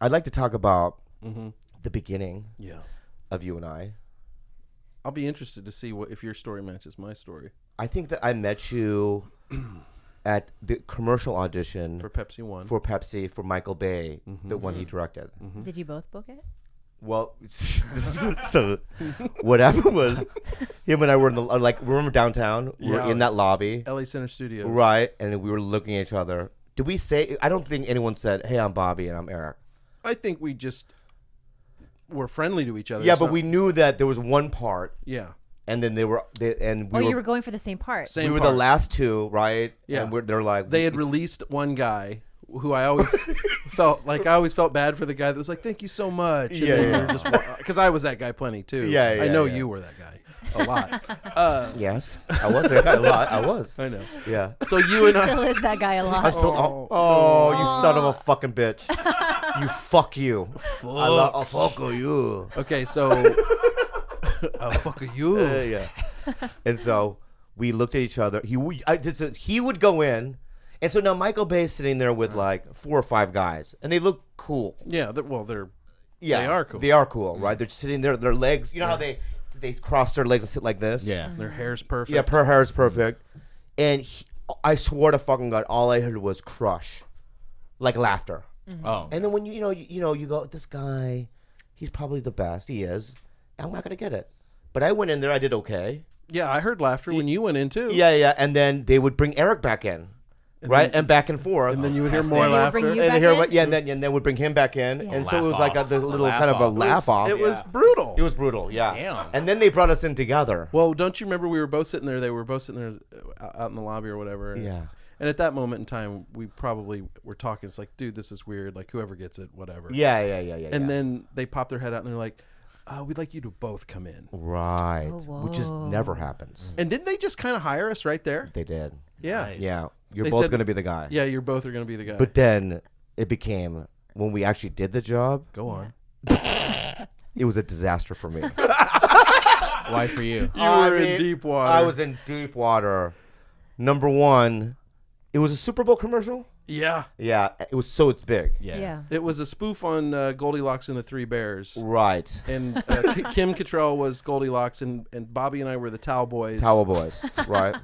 I'd like to talk about the beginning of you and I. I'll be interested to see if your story matches my story. I think that I met you at the commercial audition For Pepsi One. For Pepsi, for Michael Bay, the one he directed. Did you both book it? Well, so what happened was him and I were in the remember downtown? We were in that lobby, LA Center Studios, right? And we were looking at each other. Did we say? I don't think anyone said, "Hey, I'm Bobby and I'm Eric." I think we just were friendly to each other. Yeah, but we knew that there was one part. Yeah. And then you were going for the same part. We were the last two, right? Yeah. And they're like, they had released one guy who I always felt bad for the guy that was like, "Thank you so much." And Yeah. Because I was that guy plenty too. Yeah, I know you were that guy a lot. Yes, I was that guy a lot. I was. I know. Yeah. So you and I still is that guy a lot. I'm still, you son of a fucking bitch. You fuck you. Fuck you. Okay, so fuck you. Yeah. And so we looked at each other. He would go in. And so now Michael Bay's sitting there with like 4 or 5 guys, and they look cool. Yeah, they are cool. They are cool, right? They're sitting there, their legs. You know how they cross their legs and sit like this? Yeah, their hair's perfect. Yeah, her hair's perfect. And I swear to fucking God, all I heard was crush, like laughter. Oh, and then when you go, this guy, he's probably the best. He is. I'm not gonna get it. But I went in there. I did okay. Yeah, I heard laughter when you went in too. Yeah. And then they would bring Eric back in. Right, and back and forth, and then you would hear more laughter, and then would bring him back in, and so it was like the little kind of a laugh off. It was brutal. It was brutal, yeah. Damn. And then they brought us in together. Well, don't you remember we were both sitting there? They were both sitting there out in the lobby or whatever. Yeah. And at that moment in time, we probably were talking. It's like, dude, this is weird. Like, whoever gets it, whatever. Yeah. And then they popped their head out and they're like, we'd like you to both come in. Right. Which just never happens. And didn't they just kind of hire us right there? They did. Yeah. Nice. Yeah. You're both going to be the guy. Yeah, you're both are going to be the guy. But then it became, when we actually did the job. Go on. It was a disaster for me. Why for you? You were in deep water. I was in deep water. Number one, it was a Super Bowl commercial. Yeah. Yeah. It was it's big. Yeah. It was a spoof on Goldilocks and the Three Bears. Right. And Kim Cattrall was Goldilocks, and Bobby and I were the Towel Boys. Towel Boys, right.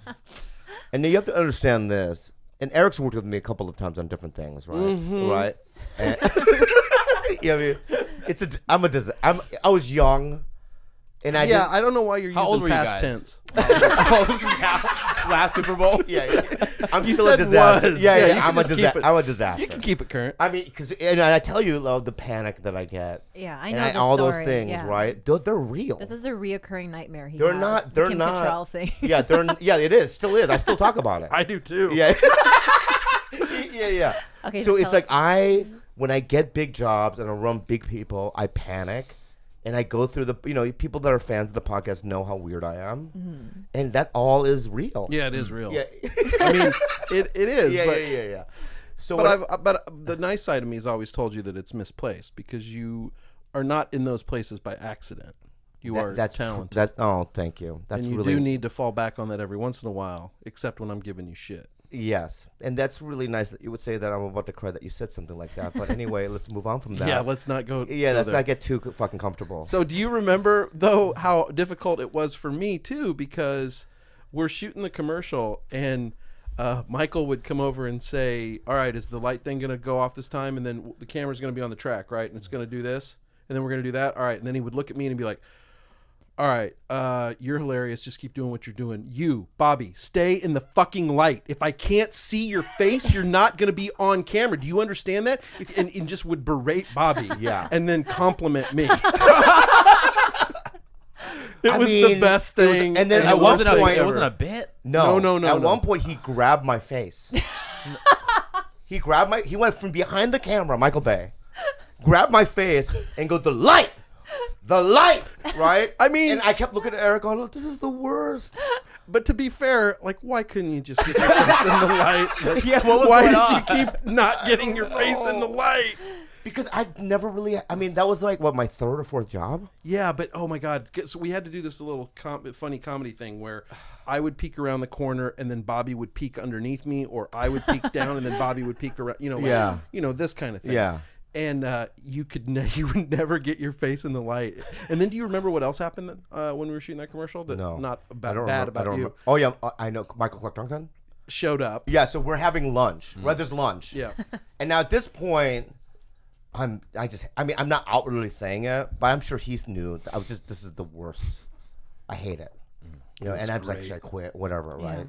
And now you have to understand this. And Eric's worked with me a couple of times on different things, right? Mm-hmm. Right. And, I mean, I was young, and I don't know why you're How old using were you past guys? tense. Last Super Bowl. Yeah. I'm You still said a disaster. was. Yeah. Yeah, you I'm can a just keep disaster. it. I'm a disaster. You can keep it current. I mean, and I tell you, the panic that I get. Yeah, I know and the all story. those things, Yeah. right? They're real. This is a reoccurring nightmare. They're not. They're Kim not. Cattrall thing. Yeah. It is. Still is. I still talk about it. I do too. Yeah. Yeah. Okay, So so it's tell like when I get big jobs and I run big people, I panic. And I go through people that are fans of the podcast know how weird I am. And that all is real. Yeah, it is real. Yeah. I mean, it is. Yeah. So but the nice side of me has always told you that it's misplaced because you are not in those places by accident. You are talented. Thank you. That's and you really do need to fall back on that every once in a while, except when I'm giving you shit. Yes, and that's really nice that you would say that. I'm about to cry that you said something like that. But anyway, let's move on from that. Yeah, let's not go. Yeah, let's there. not get too fucking comfortable. So, do you remember though how difficult it was for me too? Because we're shooting the commercial, and Michael would come over and say, "All right, is the light thing going to go off this time? And then the camera's going to be on the track, right? And it's going to do this, and then we're going to do that. All right." And then he would look at me and be like, "All right, you're hilarious. Just keep doing what you're doing. You, Bobby, stay in the fucking light. If I can't see your face, you're not going to be on camera. Do you understand that?" And just would berate Bobby. Yeah. And then compliment me. It was the best thing. And then It at one point, it wasn't a bit. No. No. At one point, he grabbed my face. He went from behind the camera, Michael Bay, grabbed my face and go, the light, right? I mean, and I kept looking at Eric going, this is the worst. But to be fair, like, why couldn't you just get your face in the light? Like, Yeah, what was why going did on? you keep not getting your face in the light? Because I never really, that was like, my third or fourth job? Yeah, but oh my God. So we had to do this little funny comedy thing where I would peek around the corner and then Bobby would peek underneath me, or I would peek down and then Bobby would peek around, Yeah. this kind of thing. Yeah. And you would never get your face in the light. And then do you remember what else happened when we were shooting that commercial? That No. not I about don't bad remember, I about don't you. remember. Oh yeah, I know Michael Clark Duncan. Showed up. Yeah, so we're having lunch. Right, there's lunch. Yeah. And now at this point, I'm not outwardly saying it, but I'm sure he knew. This is the worst. I hate it. You know, and I'm like, should I quit? Whatever, Yeah. right?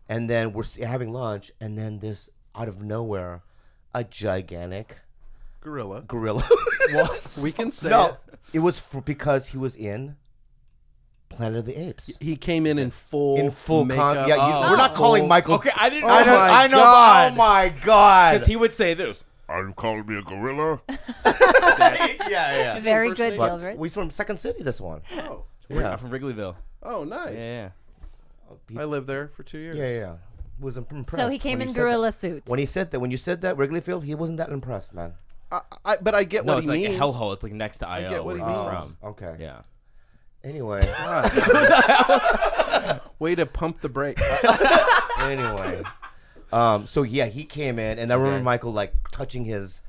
And then we're having lunch, and then this out of nowhere, a gigantic Gorilla. well, We can say no, it was because he was in Planet of the Apes. He came in full makeup. Yeah, we're not calling Michael. Okay, I didn't know. I know. my I know. God. Oh my god. Because he would say this. Are you calling me a gorilla? yeah. Very good, Impersonate? Gilbert. We from Second City. This one. Oh. Yeah. I'm from Wrigleyville. Oh, nice. Yeah. I lived there for 2 years. Yeah. Was impressed. So he came when in you said gorilla that. suit. When you said that Wrigley Field, he wasn't that impressed, man. But I get No, what it's he like means. a hellhole. It's like next to IO get what where he he's means. from. Okay. Yeah. Anyway. Way to pump the brakes. Anyway. So yeah, he came in, and I remember Michael like touching his.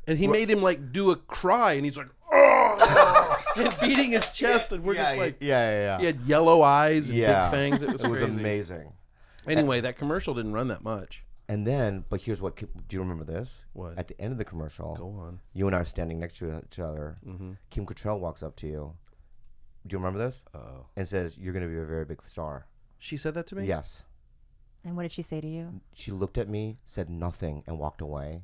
And he made him like do a cry, and he's like, oh, and beating his chest, and we're just like, yeah. he had yellow eyes and Yeah. big fangs. It was It was crazy. amazing. Anyway, that commercial didn't run that much. And then, but here's what. Do you remember this? What? At the end of the commercial, Go on. you and I are standing next to each other. Kim Cattrall walks up to you. Do you remember this? Oh. And says, "You're going to be a very big star." She said that to me? Yes. And what did she say to you? She looked at me, said nothing, and walked away.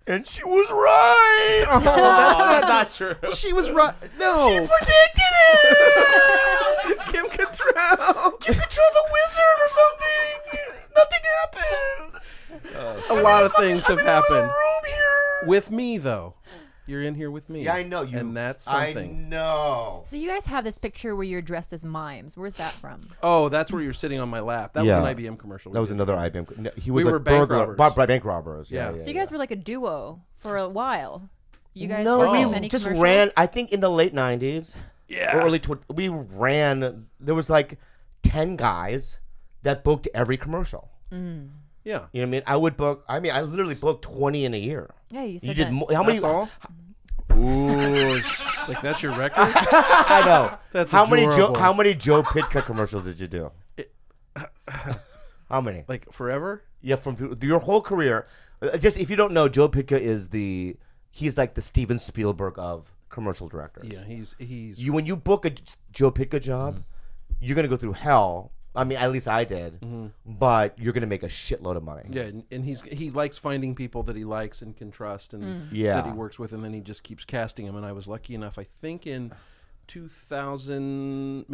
And she was right. Oh, that's not true. She was right. No. She predicted it. Kim Cattrall. Kim Cattrall's a wizard or something. Nothing happened. A lot of things have I'm in a happened. room here. With me, though. You're in here with me. Yeah, I know you. And that's something. I know. So you guys have this picture where you're dressed as mimes. Where's that from? Oh, that's where you're sitting on my lap. That Yeah. was an IBM commercial. That was did. another IBM. No, he was We a were bank burglar, robbers. bank robbers. Yeah. Yeah. So you guys were like a duo for a while. You guys No, ran we many just commercials? ran. I think in the late '90s, Yeah. or early we ran. There was like 10 guys that booked every commercial. Yeah. You know what I mean? I would book. I literally booked 20 in a year. Yeah, you said You did that. more. How many? That's all? Ooh. Like, that's your record? I know. That's how adorable. How many Joe Pitka commercials did you do? How many? Like, forever? Yeah, from your whole career. Just if you don't know, Joe Pitka is he's like the Steven Spielberg of commercial directors. Yeah, he's When you book a Joe Pitka job, you're gonna go through hell. I mean, at least I did. But you're gonna make a shitload of money. yeah, and he likes finding people that he likes and can trust and Yeah. that he works with, and then he just keeps casting them. And I was lucky enough, I think in 2000,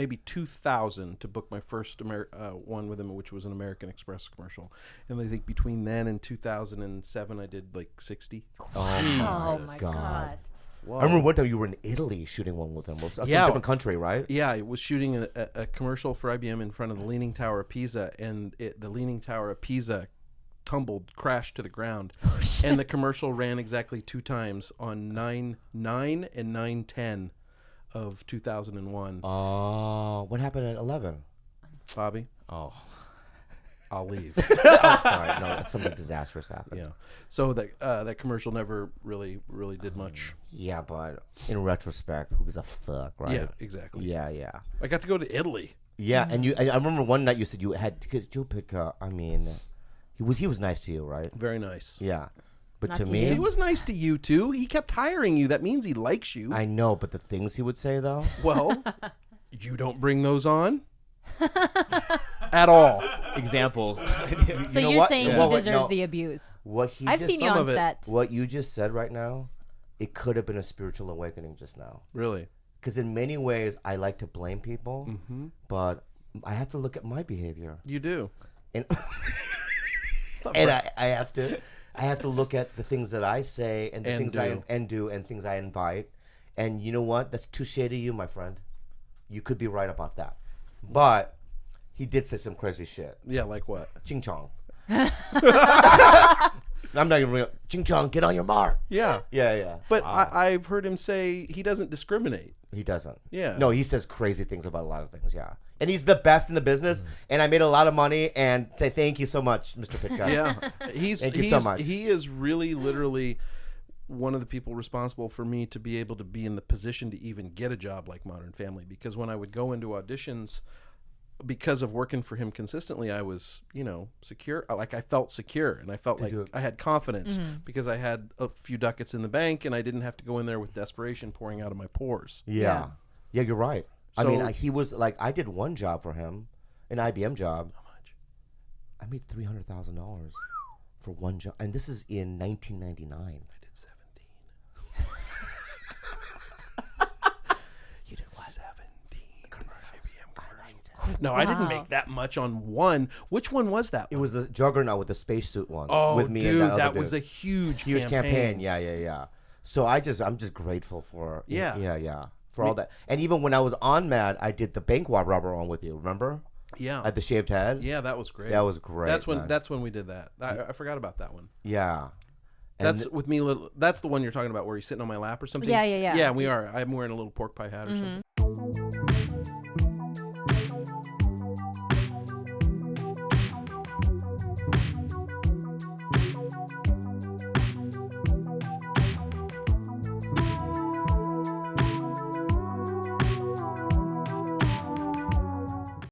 to book my first one with him, which was an American Express commercial. And I think between then and 2007, I did like 60. Oh my God. God. I remember one time you were in Italy shooting one with him. That's a Yeah. different country, right? Yeah, I was shooting a commercial for IBM in front of the Leaning Tower of Pisa, and the Leaning Tower of Pisa crashed to the ground. And the commercial ran exactly 2 times on 9/9 and 9/10 of 2001. Oh, what happened at 11? Bobby, Oh. I'll leave. Oh, sorry, no, something disastrous happened. Yeah. So that commercial never really did much. Yeah, but in retrospect, who gives a fuck, right? Yeah, exactly. Yeah. I got to go to Italy. Yeah, and I remember one night you said you had, because Joe Pitka, I mean, he was nice to you, right? Very nice. Yeah. But Not to to me, you. He was nice to you too. He kept hiring you. That means he likes you. I know, but the things he would say though. Well, you don't bring those on at all. Examples. So know you're what? saying Yeah. he Well, wait, deserves no. the abuse. What he I've just, seen you some on of it. set. what you just said right now, it could have been a spiritual awakening just now. Really? Because in many ways, I like to blame people, Mm-hmm. but I have to look at my behavior, You do. and I have to look at the things that I say and the And things do. I do and things I invite. And you know what? That's touche to you, my friend. You could be right about that, but he did say some crazy shit. Yeah, like what? Ching chong. I'm not even real. Ching chong, get on your mark. Yeah. Yeah. But I've heard him say he doesn't discriminate. He doesn't. Yeah. No, he says crazy things about a lot of things. Yeah. And he's the best in the business. And I made a lot of money. And thank you so much, Mr. Pitka. Yeah. Thank you so much. He is really literally one of the people responsible for me to be able to be in the position to even get a job like Modern Family, because when I would go into auditions, because of working for him consistently, I was, secure. Like I felt secure, and I felt like I had confidence because I had a few ducats in the bank, and I didn't have to go in there with desperation pouring out of my pores. Yeah, you're right. I So- mean, he was like, I did one job for him, an IBM job. How much? I made $300,000 for one job, and this is in 1999. I did 17. You did what? 17 IBM commercials. No, I didn't make that much on one. Which one was that? It was the Juggernaut with the spacesuit one. Oh, with me dude, and that other was a dude. huge campaign. Yeah. So I'm just grateful for Yeah. for all that. And even when I was on Mad, I did the bank robber on with you. Remember? Yeah. At the shaved head. Yeah, that was great. That was great. That's when man. we did that. I forgot about that one. Yeah. And That's with me. That's the one you're talking about where he's sitting on my lap or something. Yeah. Yeah, we are. I'm wearing a little pork pie hat or something.